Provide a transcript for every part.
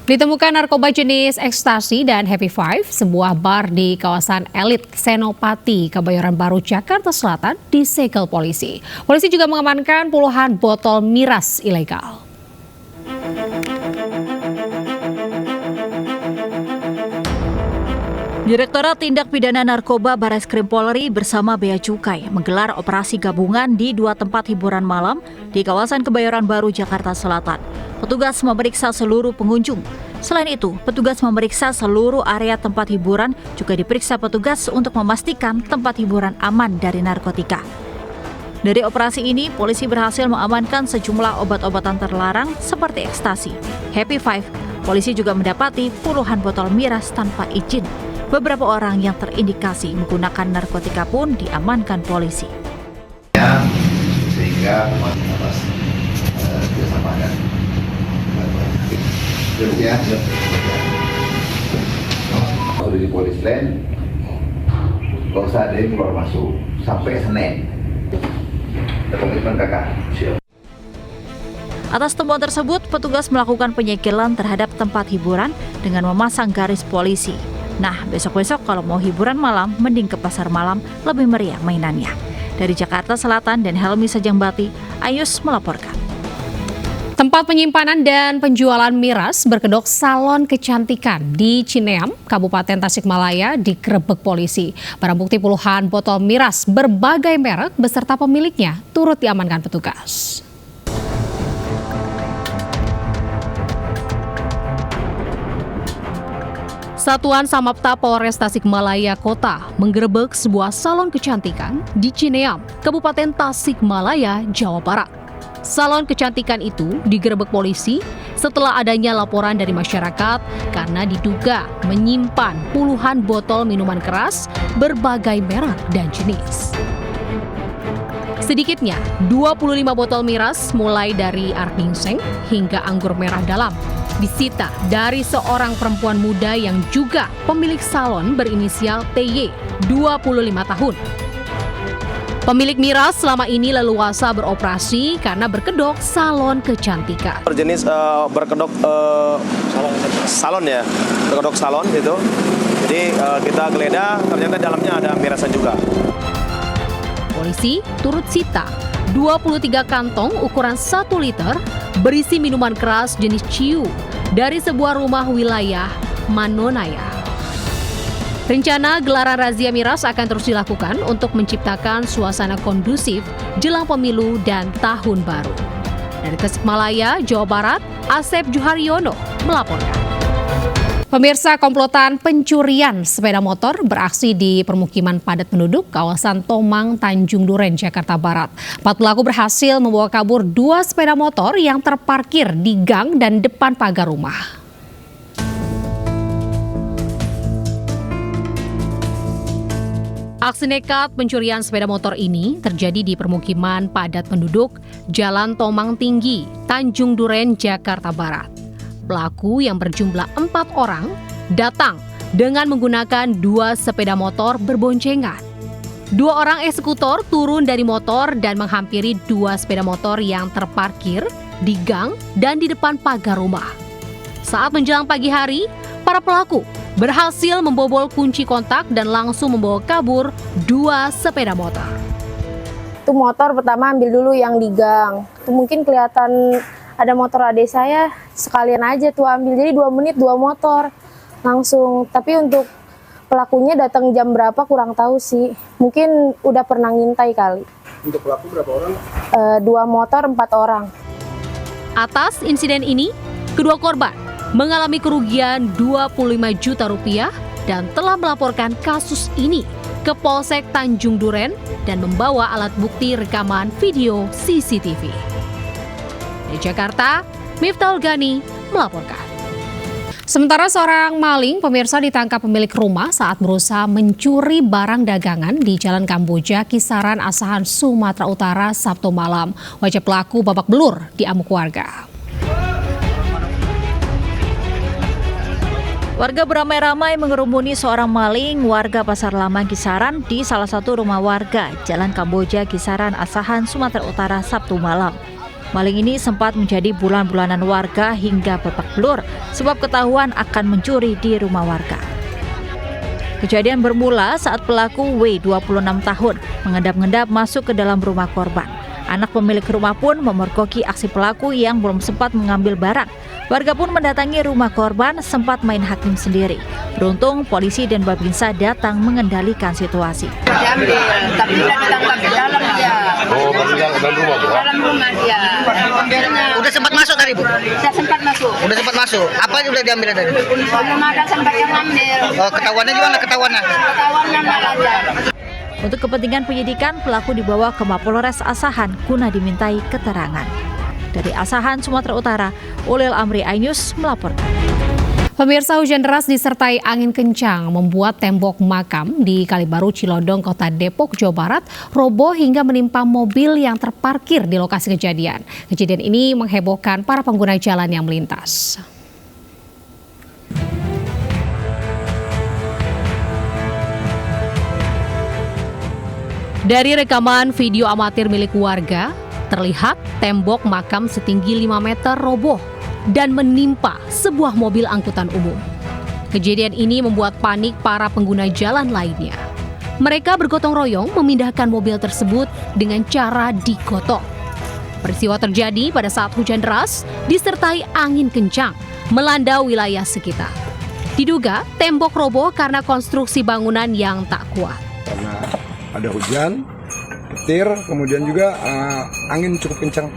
Ditemukan narkoba jenis ekstasi dan Happy Five, sebuah bar di kawasan elit Senopati, Kebayoran Baru, Jakarta Selatan, disegel polisi. Polisi juga mengamankan puluhan botol miras ilegal. Direktorat Tindak Pidana Narkoba Barreskrim Polri bersama Bea Cukai menggelar operasi gabungan di 2 tempat hiburan malam di kawasan Kebayoran Baru, Jakarta Selatan. Petugas memeriksa seluruh pengunjung. Selain itu, petugas memeriksa seluruh area tempat hiburan, juga diperiksa petugas untuk memastikan tempat hiburan aman dari narkotika. Dari operasi ini, polisi berhasil mengamankan sejumlah obat-obatan terlarang seperti ekstasi, Happy Five. Polisi juga mendapati puluhan botol miras tanpa izin. Beberapa orang yang terindikasi menggunakan narkotika pun diamankan polisi. Sehingga atas kerjasama dan sudah di polis lain, gak usah ada yang keluar masuk sampai Senin. Komitmen kakak. Atas temuan tersebut, petugas melakukan penyegelan terhadap tempat hiburan dengan memasang garis polisi. Nah, besok-besok kalau mau hiburan malam, mending ke pasar malam, lebih meriah mainannya. Dari Jakarta Selatan dan Helmi Sajangbati, Ayus melaporkan. Tempat penyimpanan dan penjualan miras berkedok salon kecantikan di Cineam, Kabupaten Tasikmalaya, digerebek polisi. Barang bukti puluhan botol miras berbagai merek beserta pemiliknya turut diamankan petugas. Satuan Samapta Polres Tasikmalaya Kota menggerebek sebuah salon kecantikan di Cineam, Kabupaten Tasikmalaya, Jawa Barat. Salon kecantikan itu digerebek polisi setelah adanya laporan dari masyarakat karena diduga menyimpan puluhan botol minuman keras berbagai merek dan jenis. Sedikitnya 25 botol miras mulai dari arginseng hingga anggur merah dalam disita dari seorang perempuan muda yang juga pemilik salon berinisial TY, 25 tahun. Pemilik miras selama ini leluasa beroperasi karena berkedok salon kecantikan. Berjenis berkedok salon ya, berkedok salon gitu. Jadi kita geledah, ternyata dalamnya ada mirasan juga. Polisi turut sita 23 kantong ukuran 1 liter berisi minuman keras jenis ciu dari sebuah rumah wilayah Manonaya. Rencana gelaran razia miras akan terus dilakukan untuk menciptakan suasana kondusif jelang pemilu dan tahun baru. Dari Tasikmalaya, Jawa Barat, Asep Juharyono melaporkan. Pemirsa, komplotan pencurian sepeda motor beraksi di permukiman padat penduduk kawasan Tomang, Tanjung Duren, Jakarta Barat. 4 pelaku berhasil membawa kabur 2 sepeda motor yang terparkir di gang dan depan pagar rumah. Aksi nekat pencurian sepeda motor ini terjadi di permukiman padat penduduk Jalan Tomang Tinggi, Tanjung Duren, Jakarta Barat. Pelaku yang berjumlah 4 orang datang dengan menggunakan 2 sepeda motor berboncengan. 2 orang eksekutor turun dari motor dan menghampiri 2 sepeda motor yang terparkir di gang dan di depan pagar rumah. Saat menjelang pagi hari, para pelaku berhasil membobol kunci kontak dan langsung membawa kabur 2 sepeda motor. Itu motor pertama ambil dulu yang di gang. Itu mungkin kelihatan ada motor adik saya, sekalian aja tuh ambil. Jadi 2 menit 2 motor langsung. Tapi untuk pelakunya datang jam berapa kurang tahu sih. Mungkin udah pernah ngintai kali. Untuk pelaku berapa orang? 2 motor 4 orang. Atas insiden ini, kedua korban mengalami kerugian 25 juta rupiah dan telah melaporkan kasus ini ke Polsek Tanjung Duren dan membawa alat bukti rekaman video CCTV. Di Jakarta, Miftahul Gani melaporkan. Sementara seorang maling pemirsa ditangkap pemilik rumah saat berusaha mencuri barang dagangan di Jalan Kamboja, Kisaran, Asahan, Sumatera Utara, Sabtu malam. Wajah pelaku babak belur diamuk warga. Warga beramai-ramai mengerumuni seorang maling warga Pasar Lama Kisaran di salah satu rumah warga Jalan Kamboja, Kisaran, Asahan, Sumatera Utara, Sabtu malam. Maling ini sempat menjadi bulan-bulanan warga hingga babak belur sebab ketahuan akan mencuri di rumah warga. Kejadian bermula saat pelaku W, 26 tahun, mengendap-endap masuk ke dalam rumah korban. Anak pemilik rumah pun memergoki aksi pelaku yang belum sempat mengambil barang. Warga pun mendatangi rumah korban, sempat main hakim sendiri. Beruntung polisi dan Babinsa datang mengendalikan situasi. Diambil, tapi udah ditangkap di dalam dia. Oh, masih dalam rumah, Bu? Dalam rumah dia. Ambilnya. Udah sempat masuk tadi, Bu? Saya sempat masuk. Udah sempat masuk. Apa yang udah diambil tadi? Belum ada sempat yang ambil. Oh, ketahuannya gimana ketahuannya? Ketahuannya malah aja. Untuk kepentingan penyidikan, pelaku dibawa ke Mapolres Asahan guna dimintai keterangan. Dari Asahan, Sumatera Utara, Ulil Amri Ainus melaporkan. Pemirsa, hujan deras disertai angin kencang membuat tembok makam di Kalibaru, Cilodong, Kota Depok, Jawa Barat roboh hingga menimpa mobil yang terparkir di lokasi kejadian. Kejadian ini menghebohkan para pengguna jalan yang melintas. Dari rekaman video amatir milik warga, terlihat tembok makam setinggi 5 meter roboh dan menimpa sebuah mobil angkutan umum. Kejadian ini membuat panik para pengguna jalan lainnya. Mereka bergotong royong memindahkan mobil tersebut dengan cara digotong. Peristiwa terjadi pada saat hujan deras disertai angin kencang melanda wilayah sekitar. Diduga tembok roboh karena konstruksi bangunan yang tak kuat. Karena ada hujan, petir, kemudian juga angin cukup kencang,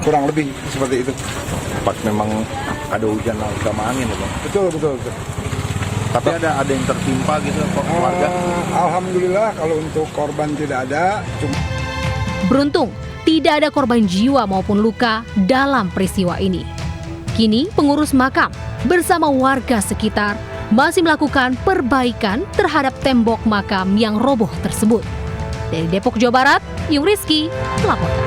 kurang lebih seperti itu. Pas memang ada hujan sama angin, Bang. Betul. Tapi ada yang tertimpa gitu kok keluarga? Alhamdulillah kalau untuk korban tidak ada. Beruntung, tidak ada korban jiwa maupun luka dalam peristiwa ini. Kini pengurus makam bersama warga sekitar masih melakukan perbaikan terhadap tembok makam yang roboh tersebut. Dari Depok, Jawa Barat, Yung Rizky melaporkan.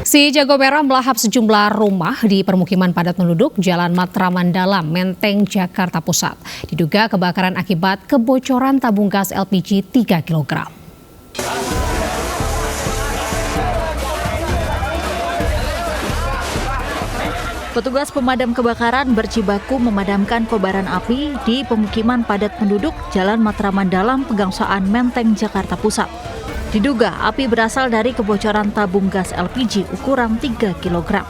Si Jago Merah melahap sejumlah rumah di permukiman padat penduduk Jalan Matraman Dalam, Menteng, Jakarta Pusat. Diduga kebakaran akibat kebocoran tabung gas LPG 3 kg. Petugas pemadam kebakaran berjibaku memadamkan kobaran api di pemukiman padat penduduk Jalan Matraman Dalam, Pegangsaan, Menteng, Jakarta Pusat. Diduga api berasal dari kebocoran tabung gas LPG ukuran 3 kg.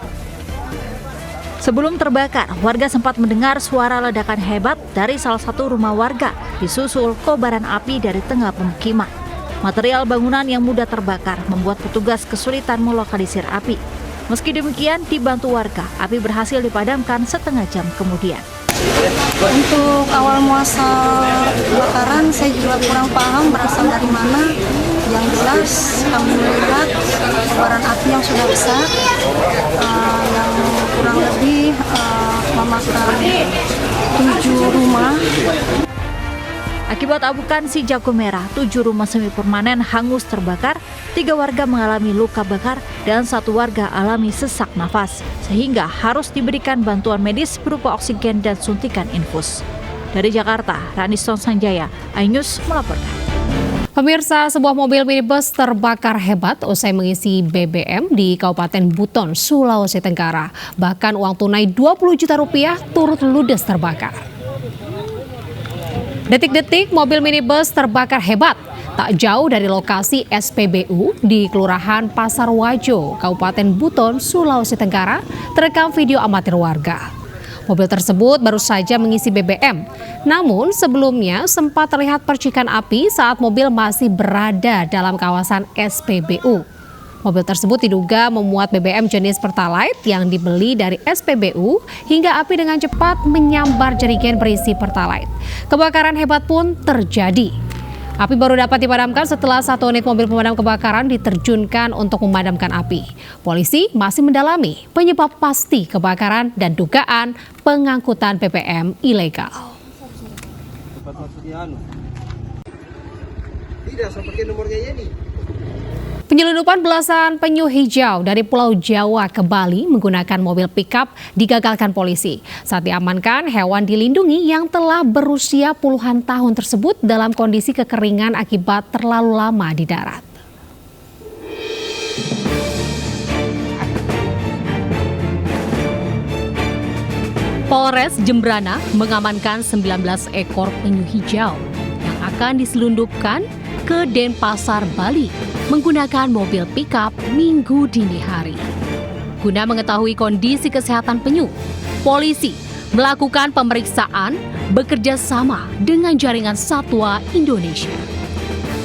Sebelum terbakar, warga sempat mendengar suara ledakan hebat dari salah satu rumah warga, disusul kobaran api dari tengah pemukiman. Material bangunan yang mudah terbakar membuat petugas kesulitan melokalisir api. Meski demikian, dibantu warga, api berhasil dipadamkan setengah jam kemudian. Untuk awal muasal kebakaran saya juga kurang paham berasal dari mana. Yang jelas kami melihat kobaran api yang sudah besar, yang kurang lebih memakan 7 rumah. Akibat abukan si Jago Merah, 7 rumah semi permanen hangus terbakar, 3 warga mengalami luka bakar, dan 1 warga alami sesak nafas, sehingga harus diberikan bantuan medis berupa oksigen dan suntikan infus. Dari Jakarta, Raniston Sanjaya, iNews melaporkan. Pemirsa, sebuah mobil minibus terbakar hebat usai mengisi BBM di Kabupaten Buton, Sulawesi Tenggara. Bahkan uang tunai 20 juta rupiah turut ludes terbakar. Detik-detik mobil minibus terbakar hebat tak jauh dari lokasi SPBU di Kelurahan Pasar Wajo, Kabupaten Buton, Sulawesi Tenggara, terekam video amatir warga. Mobil tersebut baru saja mengisi BBM. Namun sebelumnya sempat terlihat percikan api saat mobil masih berada dalam kawasan SPBU. Mobil tersebut diduga memuat BBM jenis Pertalite yang dibeli dari SPBU hingga api dengan cepat menyambar jerigen berisi Pertalite. Kebakaran hebat pun terjadi. Api baru dapat dipadamkan setelah 1 unit mobil pemadam kebakaran diterjunkan untuk memadamkan api. Polisi masih mendalami penyebab pasti kebakaran dan dugaan pengangkutan BBM ilegal. Tidak seperti nomornya ini. Penyelundupan belasan penyu hijau dari Pulau Jawa ke Bali menggunakan mobil pickup digagalkan polisi. Saat diamankan, hewan dilindungi yang telah berusia puluhan tahun tersebut dalam kondisi kekeringan akibat terlalu lama di darat. Polres Jembrana mengamankan 19 ekor penyu hijau yang akan diselundupkan ke Denpasar, Bali menggunakan mobil pickup Minggu dini hari. Guna mengetahui kondisi kesehatan penyu, polisi melakukan pemeriksaan bekerja sama dengan Jaringan Satwa Indonesia.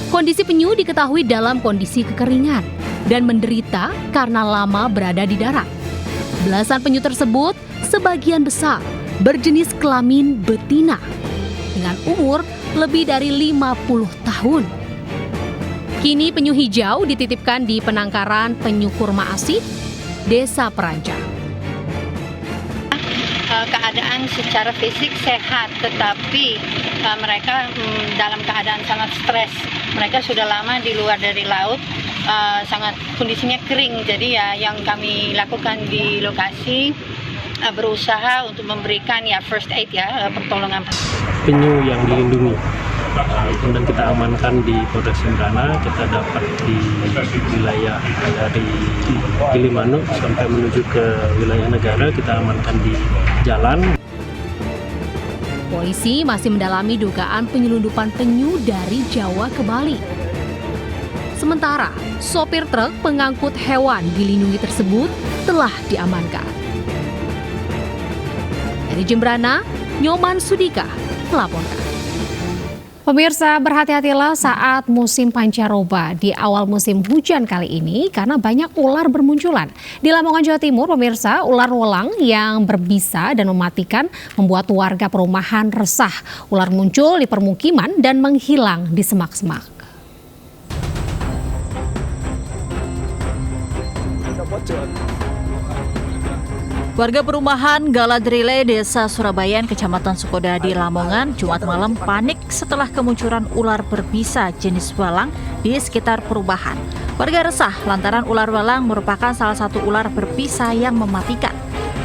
Kondisi penyu diketahui dalam kondisi kekeringan dan menderita karena lama berada di darat. Belasan penyu tersebut sebagian besar berjenis kelamin betina dengan umur lebih dari 50 tahun. Kini penyu hijau dititipkan di penangkaran penyu Kurma Asih, Desa Peranjang. Keadaan secara fisik sehat, tetapi mereka dalam keadaan sangat stres. Mereka sudah lama di luar dari laut, sangat kondisinya kering. Jadi ya yang kami lakukan di lokasi berusaha untuk memberikan first aid pertolongan. Penyu yang dilindungi, kemudian kita amankan di Polres Jembrana. Kita dapat di wilayah dari Gilimanuk sampai menuju ke wilayah negara, kita amankan di jalan. Polisi masih mendalami dugaan penyelundupan penyu dari Jawa ke Bali. Sementara, sopir truk pengangkut hewan dilindungi tersebut telah diamankan. Dari Jembrana, Nyoman Sudika melaporkan. Pemirsa, berhati-hatilah saat musim pancaroba di awal musim hujan kali ini karena banyak ular bermunculan. Di Lamongan, Jawa Timur, pemirsa, ular welang yang berbisa dan mematikan membuat warga perumahan resah. Ular muncul di permukiman dan menghilang di semak-semak. Warga perumahan Galadrile, Desa Surabayan, Kecamatan Sukodadi, Lamongan, Jumat malam panik setelah kemunculan ular berbisa jenis walang di sekitar perumahan. Warga resah lantaran ular walang merupakan salah satu ular berbisa yang mematikan.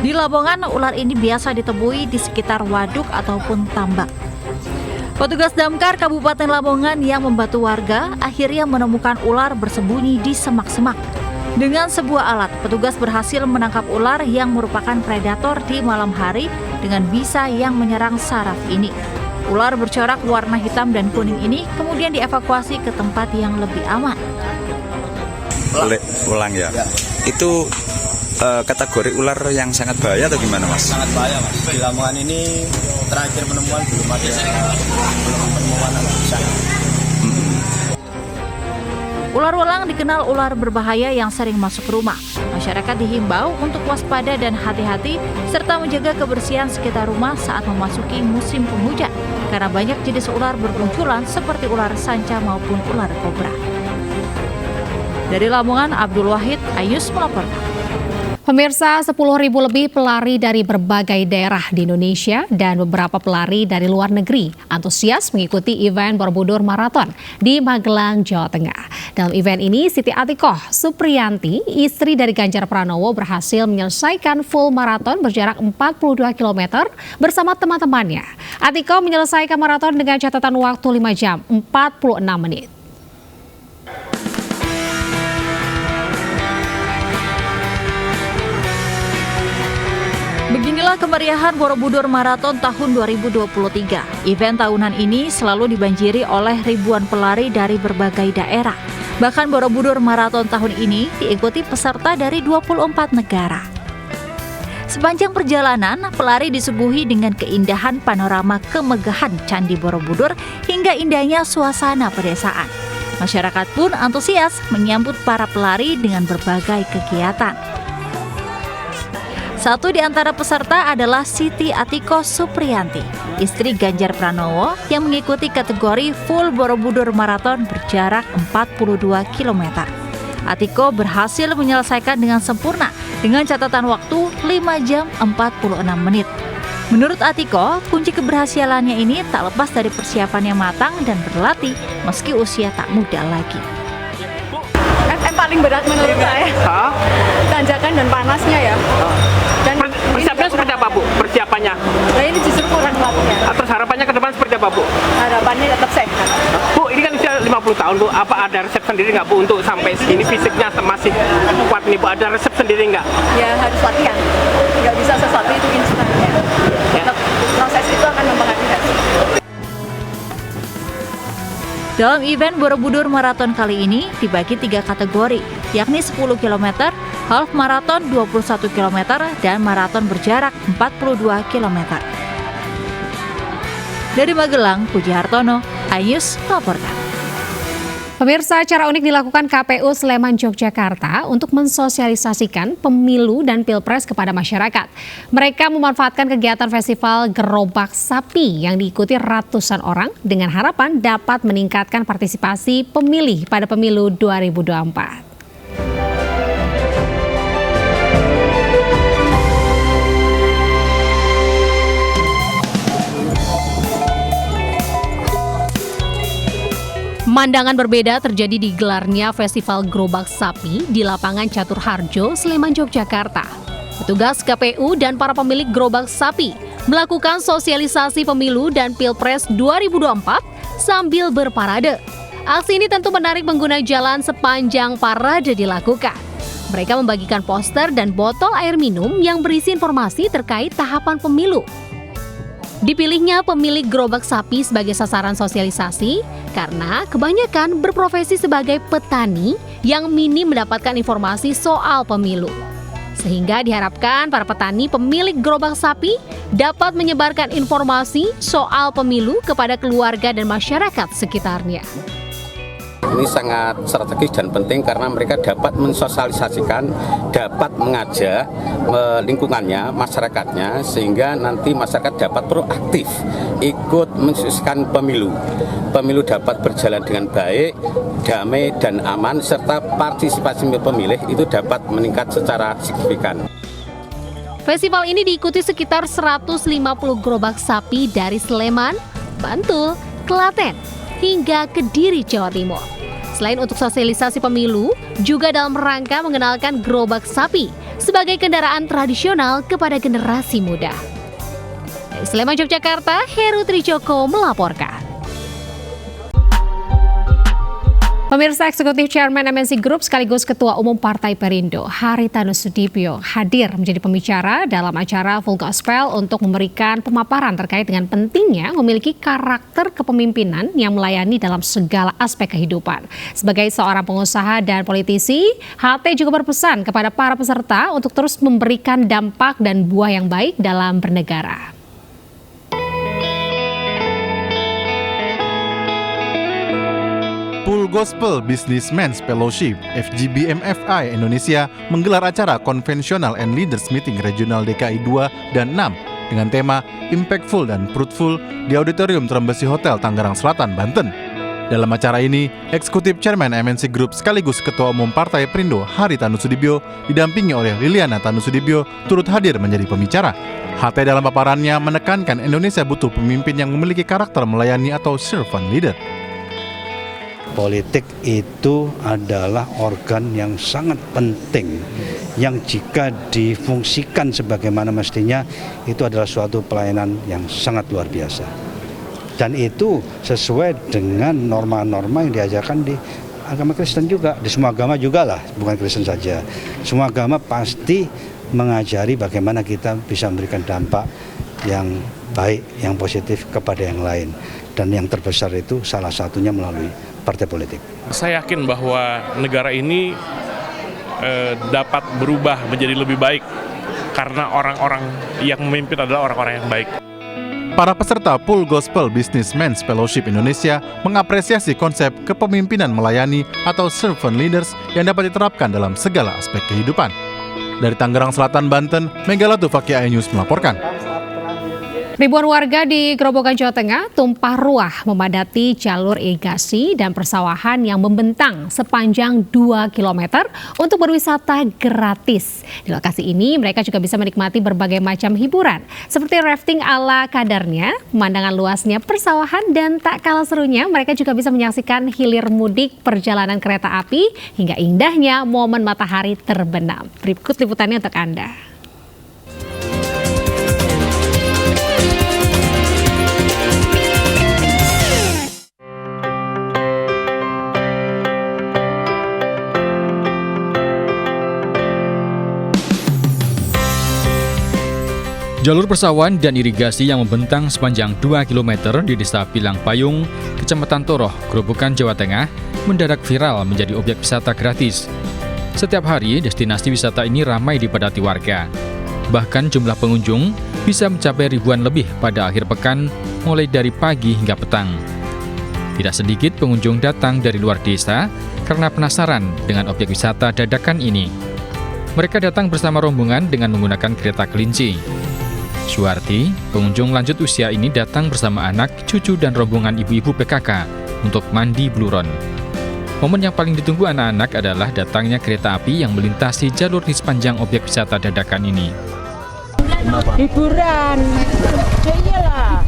Di Lamongan, ular ini biasa ditemui di sekitar waduk ataupun tambak. Petugas damkar Kabupaten Lamongan yang membantu warga akhirnya menemukan ular bersembunyi di semak-semak. Dengan sebuah alat, petugas berhasil menangkap ular yang merupakan predator di malam hari dengan bisa yang menyerang saraf ini. Ular bercorak warna hitam dan kuning ini kemudian dievakuasi ke tempat yang lebih aman. Ulang ya? Itu kategori ular yang sangat bahaya atau gimana, Mas? Sangat bahaya, Mas. Di Lamongan ini terakhir penemuan belum penemuan anak bisa. Ular walang dikenal ular berbahaya yang sering masuk rumah. Masyarakat dihimbau untuk waspada dan hati-hati serta menjaga kebersihan sekitar rumah saat memasuki musim penghujan karena banyak jenis ular bermunculan seperti ular sanca maupun ular kobra. Dari Lamongan, Abdul Wahid, Ayus melaporkan. Pemirsa, 10.000 lebih pelari dari berbagai daerah di Indonesia dan beberapa pelari dari luar negeri antusias mengikuti event Borobudur Marathon di Magelang, Jawa Tengah. Dalam event ini, Siti Atikoh Supriyanti, istri dari Ganjar Pranowo, berhasil menyelesaikan full maraton berjarak 42 km bersama teman-temannya. Atikoh menyelesaikan maraton dengan catatan waktu 5 jam 46 menit. Beginilah kemeriahan Borobudur Marathon tahun 2023. Event tahunan ini selalu dibanjiri oleh ribuan pelari dari berbagai daerah. Bahkan Borobudur Marathon tahun ini diikuti peserta dari 24 negara. Sepanjang perjalanan, pelari disuguhi dengan keindahan panorama kemegahan Candi Borobudur hingga indahnya suasana pedesaan. Masyarakat pun antusias menyambut para pelari dengan berbagai kegiatan. Satu di antara peserta adalah Siti Atikoh Supriyanti, istri Ganjar Pranowo yang mengikuti kategori full Borobudur Marathon berjarak 42 km. Atikoh berhasil menyelesaikan dengan sempurna dengan catatan waktu 5 jam 46 menit. Menurut Atikoh, kunci keberhasilannya ini tak lepas dari persiapannya matang dan berlatih meski usia tak muda lagi. Yang paling berat menurut saya tanjakan dan panasnya ya. Dan persiapannya seperti apa, Bu? Persiapannya? Nah, ini justru kurang latihan. Terus harapannya ke depan seperti apa, Bu? Harapannya tetap sehat. Bu, ini kan usia 50 tahun, Bu. Apa ada resep sendiri nggak, Bu, untuk sampai segini fisiknya masih kuat nih, Bu? Ada resep sendiri nggak? Ya harus latihan. Nggak bisa sesuatu itu instan. Proses itu akan mempengaruhi hasil. Dalam event Borobudur Marathon kali ini dibagi 3 kategori, yakni 10 km, half marathon 21 km, dan maraton berjarak 42 km. Dari Magelang, Puji Hartono, iNews melaporkan. Pemirsa, cara unik dilakukan KPU Sleman Yogyakarta untuk mensosialisasikan pemilu dan pilpres kepada masyarakat. Mereka memanfaatkan kegiatan festival Gerobak Sapi yang diikuti ratusan orang dengan harapan dapat meningkatkan partisipasi pemilih pada pemilu 2024. Pemandangan berbeda terjadi di gelarnya Festival Gerobak Sapi di lapangan Catur Harjo, Sleman, Yogyakarta. Petugas KPU dan para pemilik gerobak sapi melakukan sosialisasi pemilu dan Pilpres 2024 sambil berparade. Aksi ini tentu menarik pengguna jalan sepanjang parade dilakukan. Mereka membagikan poster dan botol air minum yang berisi informasi terkait tahapan pemilu. Dipilihnya pemilik gerobak sapi sebagai sasaran sosialisasi karena kebanyakan berprofesi sebagai petani yang minim mendapatkan informasi soal pemilu. Sehingga diharapkan para petani pemilik gerobak sapi dapat menyebarkan informasi soal pemilu kepada keluarga dan masyarakat sekitarnya. Ini sangat strategis dan penting karena mereka dapat mensosialisasikan, dapat mengajak lingkungannya, masyarakatnya, sehingga nanti masyarakat dapat proaktif ikut mensukseskan pemilu. Pemilu dapat berjalan dengan baik, damai dan aman, serta partisipasi pemilih itu dapat meningkat secara signifikan. Festival ini diikuti sekitar 150 gerobak sapi dari Sleman, Bantul, Klaten, hingga Kediri, Jawa Timur. Selain untuk sosialisasi pemilu, juga dalam rangka mengenalkan gerobak sapi sebagai kendaraan tradisional kepada generasi muda. Dari Sleman, Yogyakarta, Heru Trijoko melaporkan. Pemirsa, Eksekutif Chairman MNC Group sekaligus Ketua Umum Partai Perindo, Haritanu Sudibyo, hadir menjadi pembicara dalam acara Full Gospel untuk memberikan pemaparan terkait dengan pentingnya memiliki karakter kepemimpinan yang melayani dalam segala aspek kehidupan. Sebagai seorang pengusaha dan politisi, HT juga berpesan kepada para peserta untuk terus memberikan dampak dan buah yang baik dalam bernegara. Full Gospel Businessmen's Fellowship FGBMFI Indonesia menggelar acara Conventional and Leaders Meeting Regional DKI 2 dan 6 dengan tema Impactful dan Fruitful di Auditorium Trembesi Hotel Tangerang Selatan, Banten. Dalam acara ini, Eksekutif Chairman MNC Group sekaligus Ketua Umum Partai Perindo Haritanu Sudibyo didampingi oleh Liliana Tanu Sudibyo turut hadir menjadi pembicara. HT dalam paparannya menekankan Indonesia butuh pemimpin yang memiliki karakter melayani atau servant leader. Politik itu adalah organ yang sangat penting, yang jika difungsikan sebagaimana mestinya, itu adalah suatu pelayanan yang sangat luar biasa. Dan itu sesuai dengan norma-norma yang diajarkan di agama Kristen juga, di semua agama juga lah, bukan Kristen saja. Semua agama pasti mengajari bagaimana kita bisa memberikan dampak yang baik, yang positif kepada yang lain. Dan yang terbesar itu salah satunya melalui partai politik. Saya yakin bahwa negara ini dapat berubah menjadi lebih baik karena orang-orang yang memimpin adalah orang-orang yang baik. Para peserta Full Gospel Businessmen's Fellowship Indonesia mengapresiasi konsep kepemimpinan melayani atau servant leaders yang dapat diterapkan dalam segala aspek kehidupan. Dari Tangerang Selatan, Banten, Megalatu Fakih iNews melaporkan. Ribuan warga di Grobogan, Jawa Tengah tumpah ruah memadati jalur irigasi dan persawahan yang membentang sepanjang 2 km untuk berwisata gratis. Di lokasi ini mereka juga bisa menikmati berbagai macam hiburan seperti rafting ala kadarnya, pemandangan luasnya persawahan, dan tak kalah serunya mereka juga bisa menyaksikan hilir mudik perjalanan kereta api hingga indahnya momen matahari terbenam. Berikut liputannya untuk Anda. Jalur persawahan dan irigasi yang membentang sepanjang 2 km di Desa Pilang Payung, Kecamatan Toroh, Grobogan, Jawa Tengah, mendadak viral menjadi objek wisata gratis. Setiap hari, destinasi wisata ini ramai dipadati warga. Bahkan jumlah pengunjung bisa mencapai ribuan lebih pada akhir pekan, mulai dari pagi hingga petang. Tidak sedikit pengunjung datang dari luar desa karena penasaran dengan objek wisata dadakan ini. Mereka datang bersama rombongan dengan menggunakan kereta kelinci. Suwarti, pengunjung lanjut usia ini datang bersama anak, cucu, dan rombongan ibu-ibu PKK untuk mandi bluron. Momen yang paling ditunggu anak-anak adalah datangnya kereta api yang melintasi jalur di sepanjang objek wisata dadakan ini. Hiburan, ya iyalah.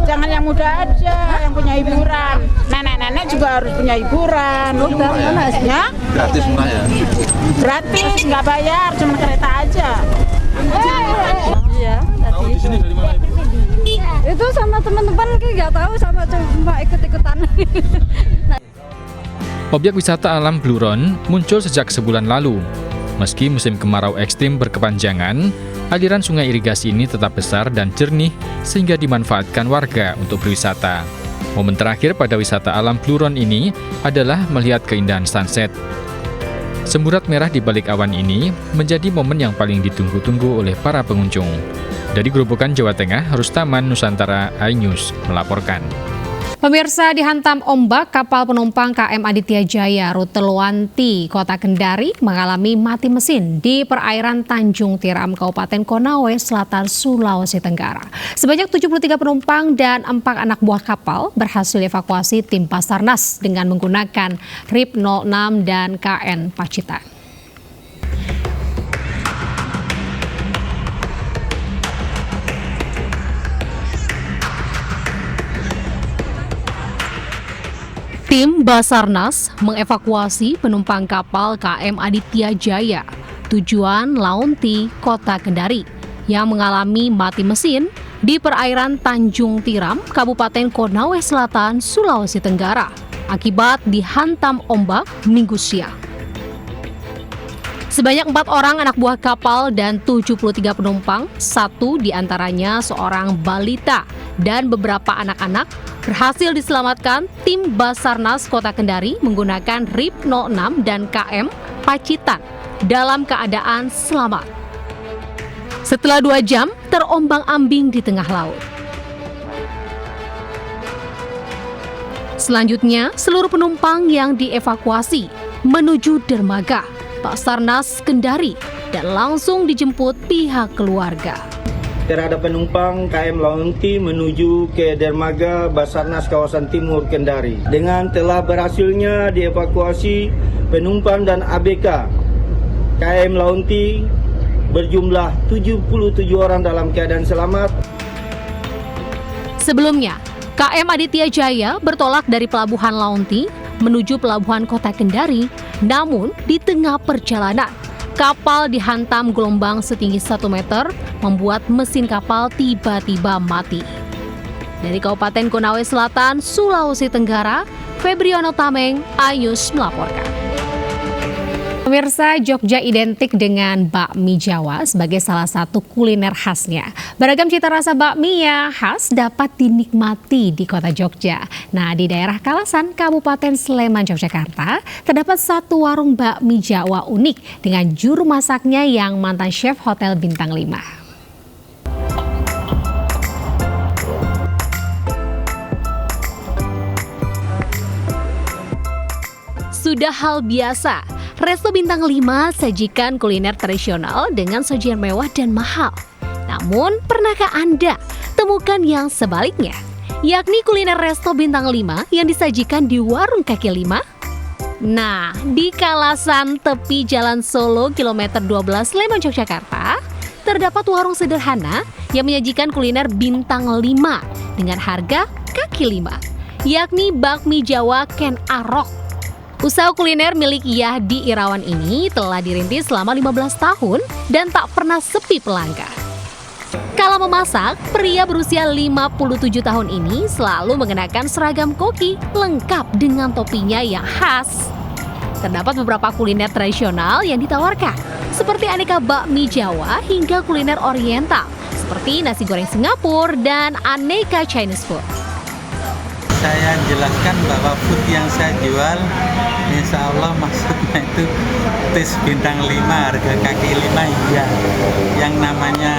Jangan yang muda aja yang punya hiburan. Nenek-nenek juga harus punya hiburan. Ya? Gratis murah ya? Gratis, nggak bayar, cuma kereta aja. Iya, tadi. Di sini dari mana Ibu? Itu sama teman-teman nggak tahu, sama cuma ikut-ikutan. Objek wisata alam Bluron muncul sejak sebulan lalu. Meski musim kemarau ekstrim berkepanjangan, aliran sungai irigasi ini tetap besar dan jernih sehingga dimanfaatkan warga untuk berwisata. Momen terakhir pada wisata alam Bluron ini adalah melihat keindahan sunset. Semburat merah di balik awan ini menjadi momen yang paling ditunggu-tunggu oleh para pengunjung. Dari Grobogan, Jawa Tengah, Rustaman, Nusantara, iNews melaporkan. Pemirsa, dihantam ombak, kapal penumpang KM Aditya Jaya rute Luanti, Kota Kendari mengalami mati mesin di perairan Tanjung Tiram, Kabupaten Konawe Selatan, Sulawesi Tenggara. Sebanyak 73 penumpang dan 4 anak buah kapal berhasil dievakuasi tim Basarnas dengan menggunakan RIP 06 dan KN Pacitan. Tim Basarnas mengevakuasi penumpang kapal KM Aditya Jaya tujuan Launti, Kota Kendari yang mengalami mati mesin di perairan Tanjung Tiram, Kabupaten Konawe Selatan, Sulawesi Tenggara akibat dihantam ombak Minggu siang. Sebanyak 4 orang anak buah kapal dan 73 penumpang, 1 diantaranya seorang balita dan beberapa anak-anak berhasil diselamatkan tim Basarnas Kota Kendari menggunakan RIP 06 dan KM Pacitan dalam keadaan selamat. Setelah 2 jam terombang-ambing di tengah laut. Selanjutnya, seluruh penumpang yang dievakuasi menuju dermaga Basarnas Kendari dan langsung dijemput pihak keluarga. Terhadap penumpang KM Launti menuju ke dermaga Basarnas kawasan Timur Kendari. Dengan telah berhasilnya dievakuasi penumpang dan ABK KM Launti berjumlah 77 orang dalam keadaan selamat. Sebelumnya, KM Aditya Jaya bertolak dari Pelabuhan Launti menuju Pelabuhan Kota Kendari, namun di tengah perjalanan kapal dihantam gelombang setinggi 1 meter, membuat mesin kapal tiba-tiba mati. Dari Kabupaten Konawe Selatan, Sulawesi Tenggara, Febriono Tameng, iNews melaporkan. Pemirsa, Jogja identik dengan bakmi Jawa sebagai salah satu kuliner khasnya. Beragam cita rasa bakmi yang khas dapat dinikmati di kota Jogja. Nah, di daerah Kalasan, Kabupaten Sleman, Yogyakarta, terdapat satu warung bakmi Jawa unik dengan juru masaknya yang mantan chef Hotel Bintang 5. Sudah hal biasa, Resto Bintang 5 sajikan kuliner tradisional dengan sajian mewah dan mahal. Namun, pernahkah Anda temukan yang sebaliknya? Yakni kuliner Resto Bintang 5 yang disajikan di warung kaki 5? Nah, di Kalasan tepi Jalan Solo, kilometer 12 Sleman, Yogyakarta, terdapat warung sederhana yang menyajikan kuliner Bintang 5 dengan harga kaki 5, yakni bakmi Jawa Ken Arok. Usaha kuliner milik Yahdi Irawan ini telah dirintis selama 15 tahun dan tak pernah sepi pelanggan. Kala memasak, pria berusia 57 tahun ini selalu mengenakan seragam koki lengkap dengan topinya yang khas. Terdapat beberapa kuliner tradisional yang ditawarkan, seperti aneka bakmi Jawa hingga kuliner oriental, seperti nasi goreng Singapura dan aneka Chinese food. Saya jelaskan bahwa food yang saya jual, insya Allah maksudnya itu tes bintang 5, harga kaki 5 iya. Yang namanya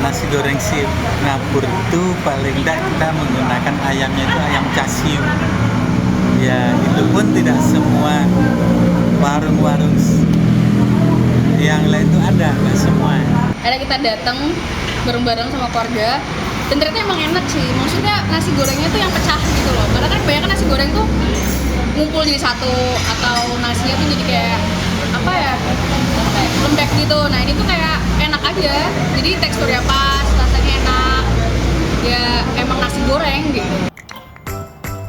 nasi goreng Singapura itu paling tidak kita menggunakan ayamnya itu ayam casiu. Ya itu pun tidak semua warung-warung yang lain itu ada, nggak semua. Ada kita datang bareng-bareng sama keluarga. Dan ternyata emang enak sih, maksudnya nasi gorengnya tuh yang pecah gitu loh. Karena kan kebanyakan nasi goreng tuh ngumpul jadi satu, atau nasinya tuh jadi kayak apa ya, kayak lembek gitu. Nah ini tuh kayak enak aja, jadi teksturnya pas, rasanya enak. Ya emang nasi goreng gitu.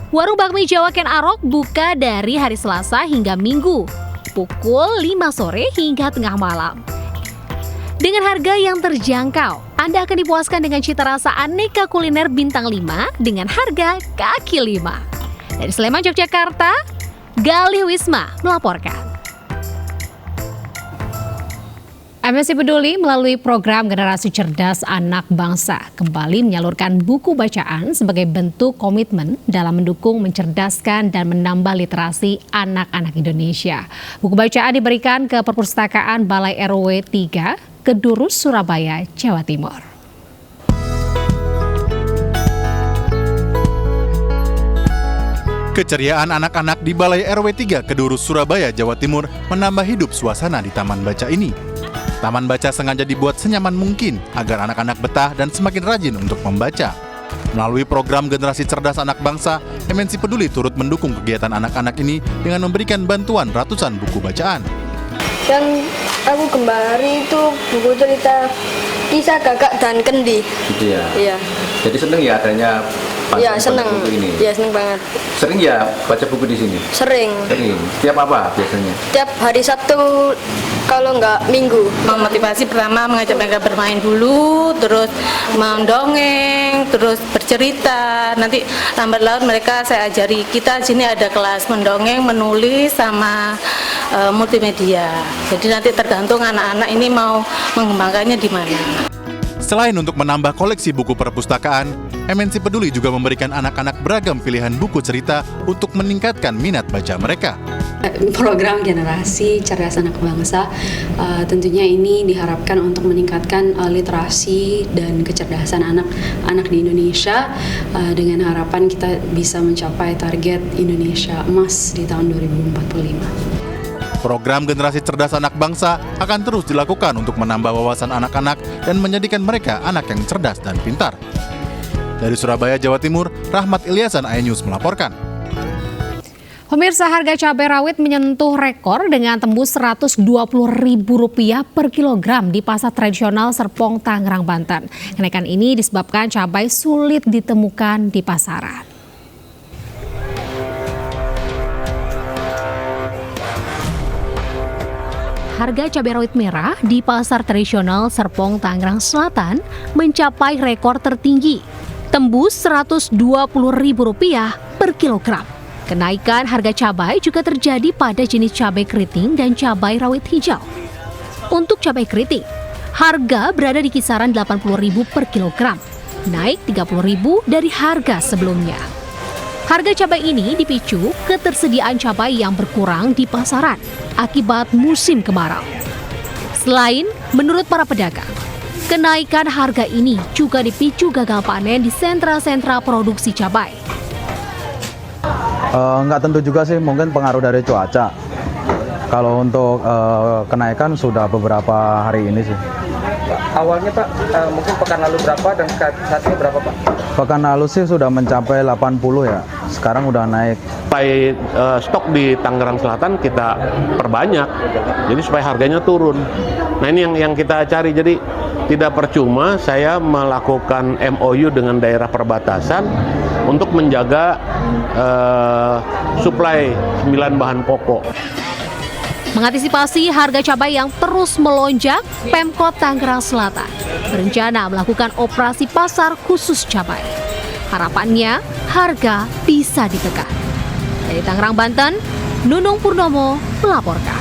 Warung bakmi Jawa Ken Arok buka dari hari Selasa hingga Minggu, pukul 5 sore hingga tengah malam. Dengan harga yang terjangkau, Anda akan dipuaskan dengan cita rasa aneka kuliner bintang 5 dengan harga kaki 5. Dari Sleman, Yogyakarta, Galih Wisma melaporkan. MNC Peduli melalui program Generasi Cerdas Anak Bangsa kembali menyalurkan buku bacaan sebagai bentuk komitmen dalam mendukung, mencerdaskan, dan menambah literasi anak-anak Indonesia. Buku bacaan diberikan ke Perpustakaan Balai RW 3, Kedurus, Surabaya, Jawa Timur. Keceriaan anak-anak di Balai RW 3 Kedurus, Surabaya, Jawa Timur menambah hidup suasana di Taman Baca ini. Taman Baca sengaja dibuat senyaman mungkin agar anak-anak betah dan semakin rajin untuk membaca. Melalui program Generasi Cerdas Anak Bangsa, MNC Peduli turut mendukung kegiatan anak-anak ini dengan memberikan bantuan ratusan buku bacaan. Yang aku gemari itu buku cerita Kisah Gagak dan Kendi. Gitu ya? Iya. Jadi seneng ya adanya seneng buku ini? Iya, seneng banget. Sering ya baca buku di sini? Sering. Setiap apa biasanya? Tiap hari Sabtu, kalau nggak Minggu. Memotivasi pertama mengajak mereka bermain dulu, terus mendongeng, terus bercerita. Nanti lambat laun mereka saya ajari, kita sini ada kelas mendongeng, menulis, sama multimedia. Jadi nanti tergantung anak-anak ini mau mengembangkannya di mana. Selain untuk menambah koleksi buku perpustakaan, MNC Peduli juga memberikan anak-anak beragam pilihan buku cerita untuk meningkatkan minat baca mereka. Program Generasi Cerdas Anak Bangsa tentunya ini diharapkan untuk meningkatkan literasi dan kecerdasan anak-anak di Indonesia dengan harapan kita bisa mencapai target Indonesia Emas di tahun 2045. Program Generasi Cerdas Anak Bangsa akan terus dilakukan untuk menambah wawasan anak-anak dan menjadikan mereka anak yang cerdas dan pintar. Dari Surabaya, Jawa Timur, Rahmat Ilyasan, iNews melaporkan. Pemirsa, harga cabai rawit menyentuh rekor dengan tembus Rp120.000 per kilogram di pasar tradisional Serpong, Tangerang, Banten. Kenaikan ini disebabkan cabai sulit ditemukan di pasaran. Harga cabai rawit merah di pasar tradisional Serpong, Tangerang Selatan mencapai rekor tertinggi, tembus Rp120.000 per kilogram. Kenaikan harga cabai juga terjadi pada jenis cabai keriting dan cabai rawit hijau. Untuk cabai keriting, harga berada di kisaran Rp80.000 per kilogram, naik Rp30.000 dari harga sebelumnya. Harga cabai ini dipicu ketersediaan cabai yang berkurang di pasaran akibat musim kemarau. Selain menurut para pedagang, kenaikan harga ini juga dipicu gagal panen di sentra-sentra produksi cabai. Nggak tentu juga sih, mungkin pengaruh dari cuaca. Kalau untuk kenaikan sudah beberapa hari ini sih. Awalnya Pak, mungkin pekan lalu berapa dan saat ini berapa Pak? Pekan lalu sih sudah mencapai 80 ya, sekarang udah naik. Supaya stok di Tangerang Selatan kita perbanyak, jadi supaya harganya turun. Nah ini yang kita cari, jadi tidak percuma saya melakukan MOU dengan daerah perbatasan untuk menjaga suplai 9 bahan pokok. Mengantisipasi harga cabai yang terus melonjak, Pemkot Tangerang Selatan berencana melakukan operasi pasar khusus cabai. Harapannya harga bisa ditekan. Dari Tangerang, Banten, Nunung Purnomo melaporkan.